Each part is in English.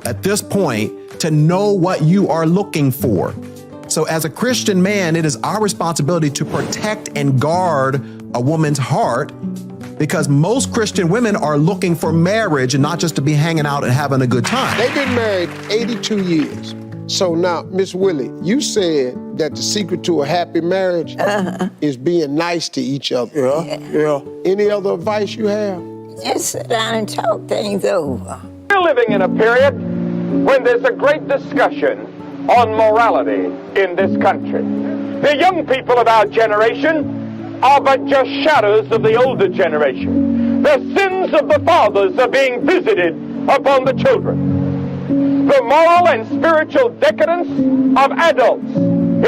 At this point to know what you are looking for. So as a Christian man, it is our responsibility to protect and guard a woman's heart, because most Christian women are looking for marriage and not just to be hanging out and having a good time. They've been married 82 years. So now, Miss Willie, you said that the secret to a happy marriage is being nice to each other. Yeah. Any other advice you have? Just sit down and talk things over. We're living in a period when there's a great discussion on morality in this country. The young people of our generation are but just shadows of the older generation. The sins of the fathers are being visited upon the children. The moral and spiritual decadence of adults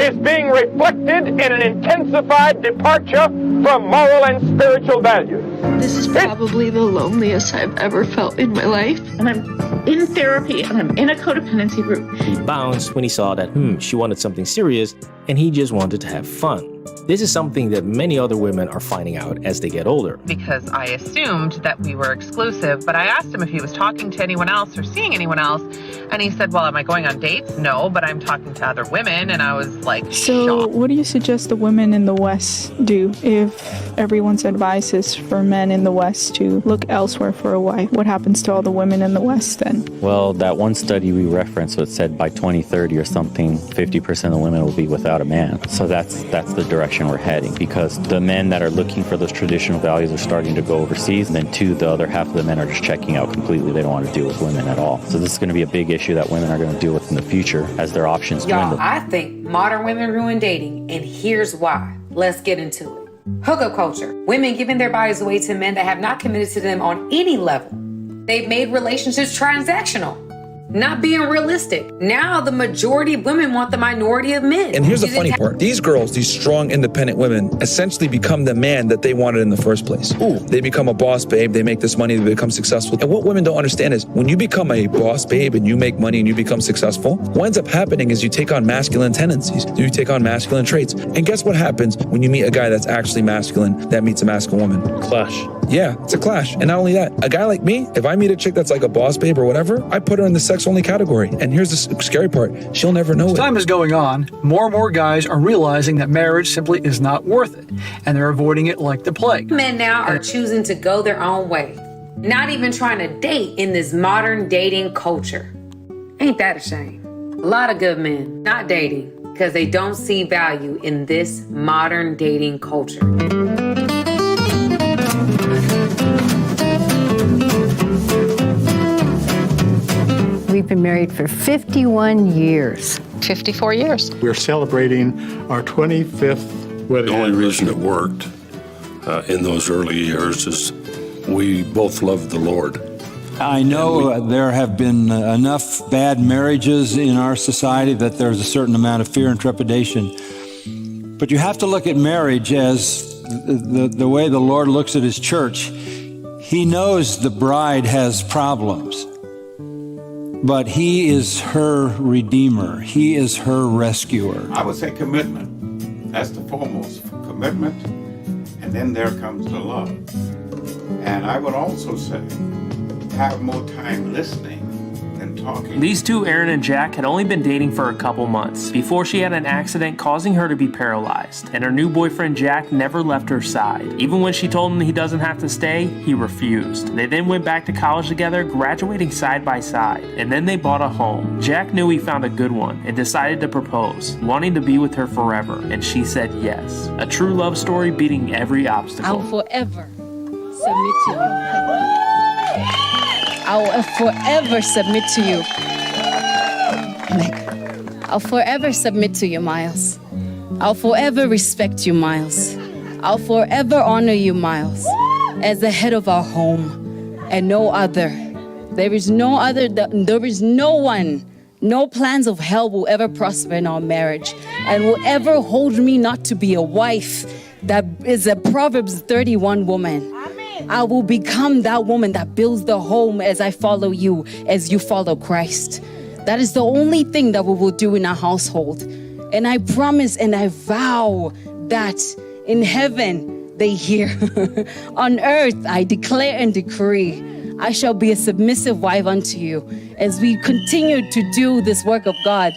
is being reflected in an intensified departure from moral and spiritual values. This is probably the loneliest I've ever felt in my life. And I'm in therapy and I'm in a codependency group. He bounced when he saw that, she wanted something serious and he just wanted to have fun. This is something that many other women are finding out as they get older. Because I assumed that we were exclusive, but I asked him if he was talking to anyone else or seeing anyone else. And he said, well, am I going on dates? No, but I'm talking to other women. And I was like, So shocked. what do you suggest the women in the West do if everyone's advice is for men in the West to look elsewhere for a wife? What happens to all the women in the West then? Well, that one study we referenced, it said by 2030 or something, 50% of women will be without a man. So that's the direction we're heading, because the men that are looking for those traditional values are starting to go overseas, and then the other half of the men are just checking out completely. They don't want to deal with women at all. So this is going to be a big issue that women are going to deal with in the future as their options dwindle. I think modern women ruin dating, and here's why. Let's get into it. Hookup culture. Women giving their bodies away to men that have not committed to them on any level. They've made relationships transactional, not being realistic. Now the majority of women want the minority of men. And here's the funny part. These girls, these strong, independent women, essentially become the man that they wanted in the first place. They become a boss babe. They make this money. They become successful. And what women don't understand is when you become a boss babe and you make money and you become successful, what ends up happening is you take on masculine tendencies. You take on masculine traits. And guess what happens when you meet a guy that's actually masculine that meets a masculine woman? Clash. Yeah, it's a clash. And not only that, a guy like me, if I meet a chick that's like a boss babe or whatever, I put her in the sex-only category. And here's the scary part. She'll never know it. As time is going on, more and more guys are realizing that marriage simply is not worth it, and they're avoiding it like the plague. Men now are choosing to go their own way, not even trying to date in this modern dating culture. Ain't that a shame? A lot of good men not dating because they don't see value in this modern dating culture. We've been married for 51 years. 54 years. We're celebrating our 25th wedding. The only reason it worked in those early years is we both loved the Lord. I know there have been enough bad marriages in our society that there's a certain amount of fear and trepidation. But you have to look at marriage as the way the Lord looks at his church. He knows the bride has problems, but he is her redeemer. He is her rescuer. I would say commitment. That's the foremost. Commitment, and then there comes the love. And I would also say, have more time listening than talking. These two, Aaron and Jack, had only been dating for a couple months before she had an accident causing her to be paralyzed, and her new boyfriend Jack never left her side. Even when she told him he doesn't have to stay, he refused. They then went back to college together, graduating side by side, and then they bought a home. Jack knew he found a good one and decided to propose, wanting to be with her forever, and she said yes. A true love story beating every obstacle. I'll forever submit to you. I will forever submit to you. I'll forever submit to you, Miles. I'll forever respect you, Miles. I'll forever honor you, Miles, as the head of our home and no other. There is no other, there is no one, no plans of hell will ever prosper in our marriage and will ever hold me not to be a wife that is a Proverbs 31 woman. I will become that woman that builds the home as I follow you, as you follow Christ. That is the only thing that we will do in our household. And I promise and I vow that in heaven they hear. On earth, I declare and decree, I shall be a submissive wife unto you as we continue to do this work of God.